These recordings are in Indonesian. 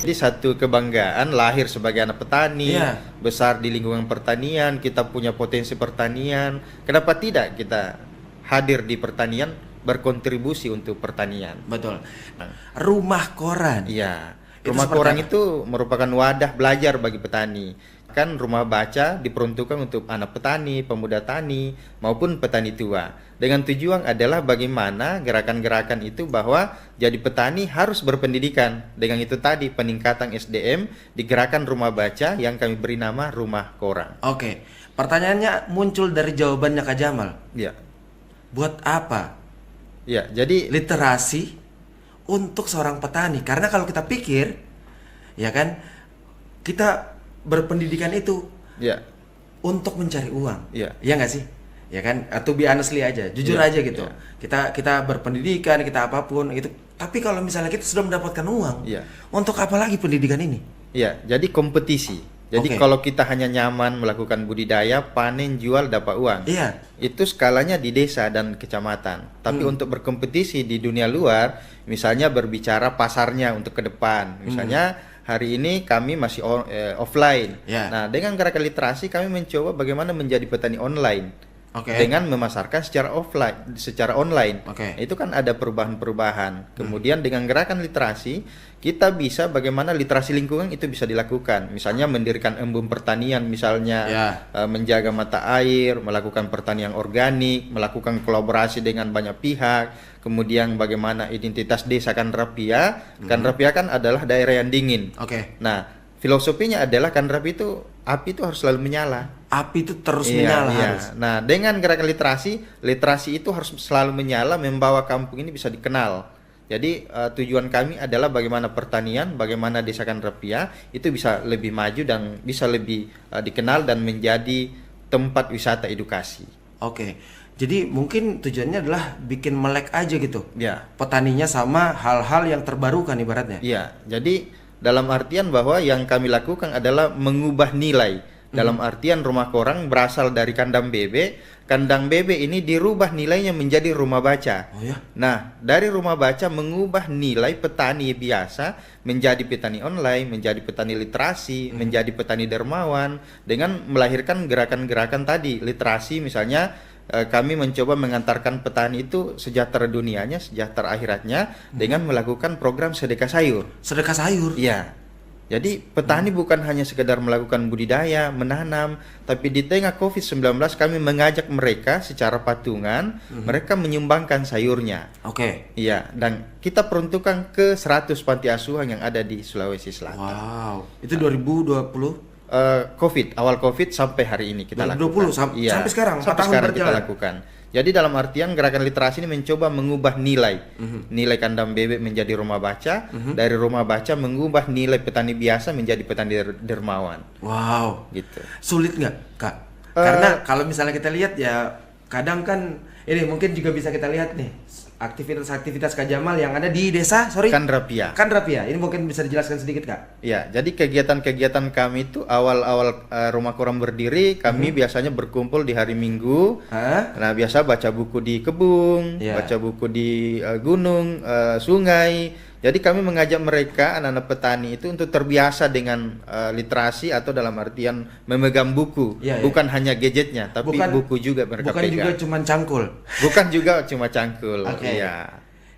Jadi satu kebanggaan lahir sebagai anak petani, Iya. besar di lingkungan pertanian, kita punya potensi pertanian. Kenapa tidak kita hadir di pertanian, berkontribusi untuk pertanian? Betul. Nah, Rumah koran. iya, Itu rumah seperti koran apa? itu merupakan wadah belajar bagi petani. Kan rumah baca diperuntukkan untuk anak petani, pemuda tani, maupun petani tua. Dengan tujuan adalah bagaimana gerakan-gerakan itu bahwa jadi petani harus berpendidikan. Dengan itu tadi peningkatan SDM di gerakan rumah baca yang kami beri nama Rumah Koran. Oke. Pertanyaannya muncul dari jawabannya Kak Jamal. Ya, Buat apa ya. Jadi literasi untuk seorang petani? Karena kalau kita pikir, ya kan, kita berpendidikan itu ya, untuk mencari uang. ya, Iya nggak sih? Ya kan? Atau be honestly aja, jujur Iya, aja gitu. iya. Kita berpendidikan, kita apapun itu. Tapi kalau misalnya kita sudah mendapatkan uang, Iya. untuk apa lagi pendidikan ini? ya. Jadi kompetisi. Jadi Oke. kalau kita hanya nyaman melakukan budidaya, panen, jual, dapat uang. Iya. Itu skalanya di desa dan kecamatan. Tapi untuk berkompetisi di dunia luar, misalnya berbicara pasarnya untuk ke depan. Misalnya hari ini kami masih offline. Ya. Nah, dengan gerakan literasi kami mencoba bagaimana menjadi petani online. Oke. Dengan memasarkan secara offline, secara online. Oke. Itu kan ada perubahan-perubahan. Kemudian dengan gerakan literasi, kita bisa bagaimana literasi lingkungan itu bisa dilakukan. Misalnya mendirikan embung pertanian, misalnya Ya. menjaga mata air, melakukan pertanian organik, melakukan kolaborasi dengan banyak pihak. Kemudian bagaimana identitas desa Kandrapia. Kandrapia kan adalah daerah yang dingin. Oke. Nah, filosofinya adalah Kandrapia itu api itu harus selalu menyala. Api itu terus Iya, menyala iya. harus. Nah, dengan gerakan literasi itu harus selalu menyala, membawa kampung ini bisa dikenal. Jadi tujuan kami adalah bagaimana pertanian, bagaimana desa Kandrapia itu bisa lebih maju dan bisa lebih dikenal dan menjadi tempat wisata edukasi. Oke. Jadi mungkin tujuannya adalah bikin melek aja gitu. Ya, Petaninya sama hal-hal yang terbarukan ibaratnya. iya. Jadi dalam artian bahwa yang kami lakukan adalah mengubah nilai. Dalam artian rumah koran berasal dari kandang bebek. Kandang bebek ini dirubah nilainya menjadi rumah baca. Oh ya. Nah, dari rumah baca mengubah nilai petani biasa menjadi petani online, menjadi petani literasi, menjadi petani dermawan dengan melahirkan gerakan-gerakan tadi. Literasi misalnya kami mencoba mengantarkan petani itu sejahtera dunianya, sejahtera akhiratnya dengan melakukan program sedekah sayur. Sedekah sayur. Iya. Jadi petani bukan hanya sekedar melakukan budidaya, menanam, tapi di tengah COVID-19 kami mengajak mereka secara patungan, mereka menyumbangkan sayurnya. Oke. Iya, dan kita peruntukkan ke 100 panti asuhan yang ada di Sulawesi Selatan. Wow. Itu 2020. COVID, awal COVID sampai hari ini kita 2020, lakukan. sampai sekarang, 4 sampai tahun sekarang kita berjalan. lakukan. Jadi dalam artian gerakan literasi ini mencoba mengubah nilai, nilai kandang bebek menjadi rumah baca, dari rumah baca mengubah nilai petani biasa menjadi petani dermawan, Wow. gitu. Sulit nggak, Kak? Karena kalau misalnya kita lihat ya, kadang kan ini mungkin juga bisa kita lihat nih aktivitas-aktivitas Kak Jamal yang ada di desa, Kandrapia. Kandrapia. Ini mungkin bisa dijelaskan sedikit, Kak? Ya, jadi kegiatan-kegiatan kami itu awal-awal rumah koran berdiri, kami biasanya berkumpul di hari Minggu. Hah? Nah, biasa baca buku di kebun, Iya. baca buku di gunung, sungai. Jadi kami mengajak mereka, anak-anak petani itu untuk terbiasa dengan literasi atau dalam artian memegang buku. Iya, iya. Bukan hanya gadgetnya, tapi Bukan- buku juga mereka Bukan juga pegang. cuman cangkul. Bukan juga cuma cangkul. Oke. Iya.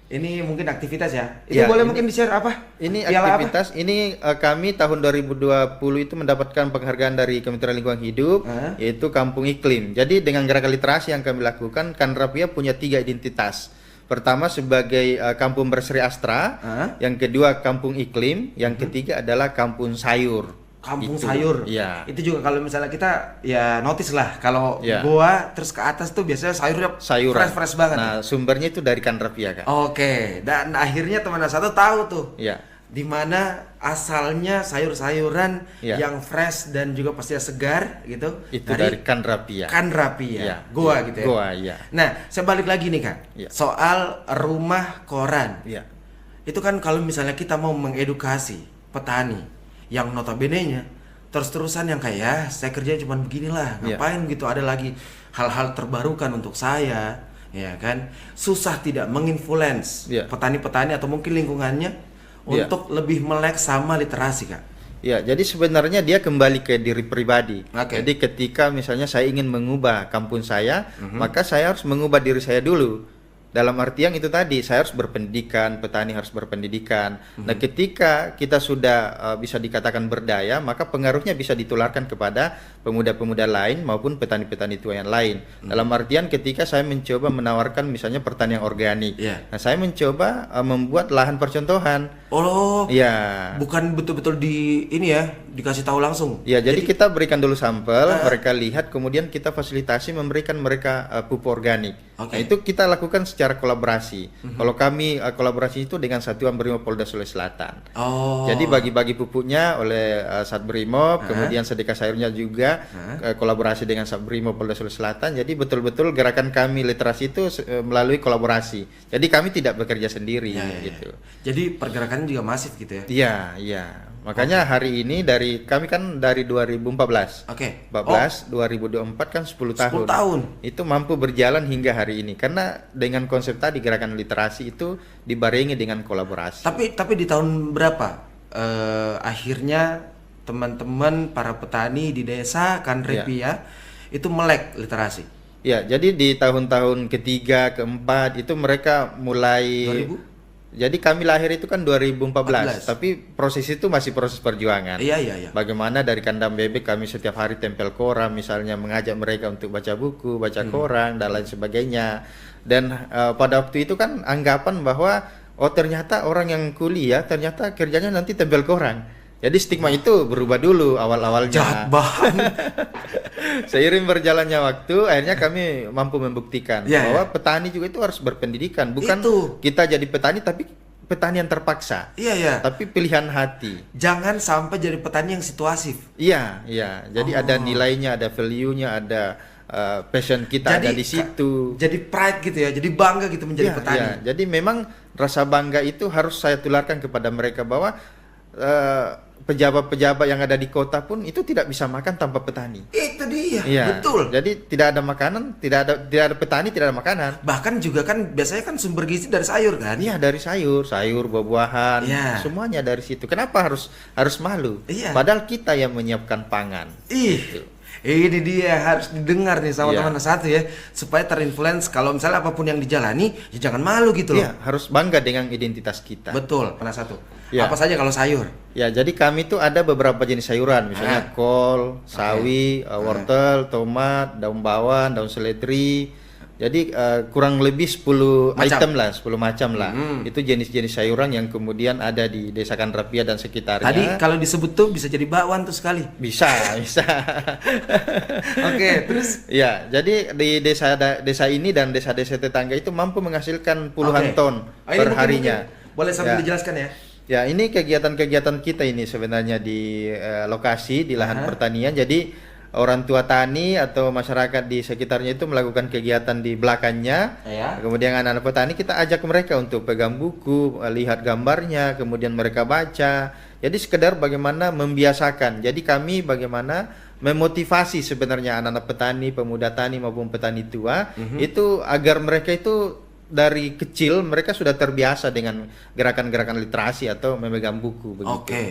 Ini mungkin aktivitas ya. Itu Ya, boleh ini- mungkin di-share apa? Ini Piala aktivitas, ini kami tahun 2020 itu mendapatkan penghargaan dari Kementerian Lingkungan Hidup, Hah? yaitu Kampung Iklim. Jadi dengan gerakan literasi yang kami lakukan, Kandrapia punya 3 identitas. Pertama sebagai kampung berseri astra, Hah? yang kedua kampung iklim, yang ketiga adalah kampung sayur. Kampung Gitu. sayur. Iya. Itu juga kalau misalnya kita ya notice lah kalau Iya. gua terus ke atas tuh biasanya sayurnya Sayuran. fresh banget. Nah, sumbernya itu dari Kandrapia, Kak. Oke, dan akhirnya teman satu tahu tuh Iya. di mana asalnya sayur-sayuran Iya. yang fresh dan juga pastinya segar gitu Itu dari Kandrapia. Kandrapia, Iya. goa Iya. gitu ya. Goa, iya. Nah, saya balik lagi nih Kak, Iya. soal rumah koran. Iya. Itu kan kalau misalnya kita mau mengedukasi petani yang notabene-nya terus-terusan yang kayak ya saya kerja cuma beginilah, Iya. ngapain gitu ada lagi hal-hal terbarukan untuk saya, ya kan? Susah tidak menginfluence Iya. petani-petani atau mungkin lingkungannya untuk lebih melek sama literasi, Kak? Ya, jadi sebenarnya dia kembali ke diri pribadi. Oke. Jadi ketika misalnya saya ingin mengubah kampung saya, maka saya harus mengubah diri saya dulu. Dalam artian itu tadi, saya harus berpendidikan, petani harus berpendidikan. Nah, ketika kita sudah bisa dikatakan berdaya, maka pengaruhnya bisa ditularkan kepada pemuda-pemuda lain maupun petani-petani tua yang lain. Dalam artian ketika saya mencoba menawarkan misalnya pertanian organik. Iya. Nah, saya mencoba membuat lahan percontohan. Oh, Ya. bukan betul-betul dikasih tahu langsung. Ya, jadi kita berikan dulu sampel, mereka lihat, kemudian kita fasilitasi memberikan mereka pupuk organik. Oke. Nah, itu kita lakukan secara kolaborasi. Kalau kami kolaborasi itu dengan Satuan Brimob Polda Sulawesi Selatan. Oh. Jadi bagi-bagi pupuknya oleh Satbrimob, kemudian sedekah sayurnya juga kolaborasi dengan Satbrimob Polda Sulawesi Selatan. Jadi betul-betul gerakan kami literasi itu melalui kolaborasi. Jadi kami tidak bekerja sendiri gitu. Jadi pergerakannya juga masif gitu ya. Iya, iya. Makanya hari ini kami kan dari 2014. Oke. 14, 2024 kan 10 tahun. 10 tahun. Itu mampu berjalan hingga hari ini karena dengan konsep tadi gerakan literasi itu dibarengi dengan kolaborasi. Tapi di tahun berapa akhirnya teman-teman para petani di desa Kanrepi ya itu melek literasi? Ya, jadi di tahun-tahun ketiga, keempat itu mereka mulai 2000? Jadi kami lahir itu kan 2014, tapi proses itu masih proses perjuangan. Iya. Bagaimana dari kandang bebek kami setiap hari tempel koran, misalnya mengajak mereka untuk baca buku, baca koran, dan lain sebagainya. Dan pada waktu itu kan anggapan bahwa ternyata orang yang kuliah ternyata kerjanya nanti tempel koran. Jadi stigma itu berubah dulu awal-awalnya. Jahat banget. Seiring berjalannya waktu, akhirnya kami mampu membuktikan bahwa petani juga itu harus berpendidikan. Bukan kita jadi petani, tapi petani yang terpaksa. Iya. Tapi pilihan hati. Jangan sampai jadi petani yang situasif. Iya. Jadi ada nilainya, ada value-nya, ada passion kita ada di situ. Jadi pride gitu ya, jadi bangga gitu menjadi petani. Iya. Jadi memang rasa bangga itu harus saya tularkan kepada mereka bahwa pejabat-pejabat yang ada di kota pun itu tidak bisa makan tanpa petani. Itu dia, iya, betul. Jadi tidak ada makanan, tidak ada petani, tidak ada makanan. Bahkan juga kan biasanya kan sumber gizi dari sayur kan? Iya, dari sayur, buah-buahan, semuanya dari situ. Kenapa harus malu? Iya. Padahal kita yang menyiapkan pangan. Gitu. Ini dia harus didengar nih sama teman satu ya, supaya terinfluence kalau misalnya apapun yang dijalani ya jangan malu gitu loh. Iya, harus bangga dengan identitas kita. Betul. Mana satu? Ya. Apa saja kalau sayur? Ya, jadi kami tuh ada beberapa jenis sayuran, misalnya kol, sawi, wortel, tomat, daun bawang, daun seledri. Jadi kurang lebih 10 item lah, 10 macam lah. Itu jenis-jenis sayuran yang kemudian ada di Desa Kanrapia dan sekitarnya. Tadi kalau disebut tuh bisa jadi bakwan tuh sekali. Bisa. Oke, terus? Ya, jadi di desa ini dan desa-desa tetangga itu mampu menghasilkan puluhan ton per harinya. Boleh sambil dijelaskan ya? Ya, ini kegiatan-kegiatan kita ini sebenarnya di lokasi, di lahan pertanian. Jadi orang tua tani atau masyarakat di sekitarnya itu melakukan kegiatan di belakangnya. Kemudian anak-anak petani kita ajak mereka untuk pegang buku, lihat gambarnya, kemudian mereka baca. Jadi sekedar bagaimana membiasakan. Jadi kami bagaimana memotivasi sebenarnya anak-anak petani, pemuda tani maupun petani tua itu agar mereka itu dari kecil mereka sudah terbiasa dengan gerakan-gerakan literasi atau memegang buku begitu. Oke.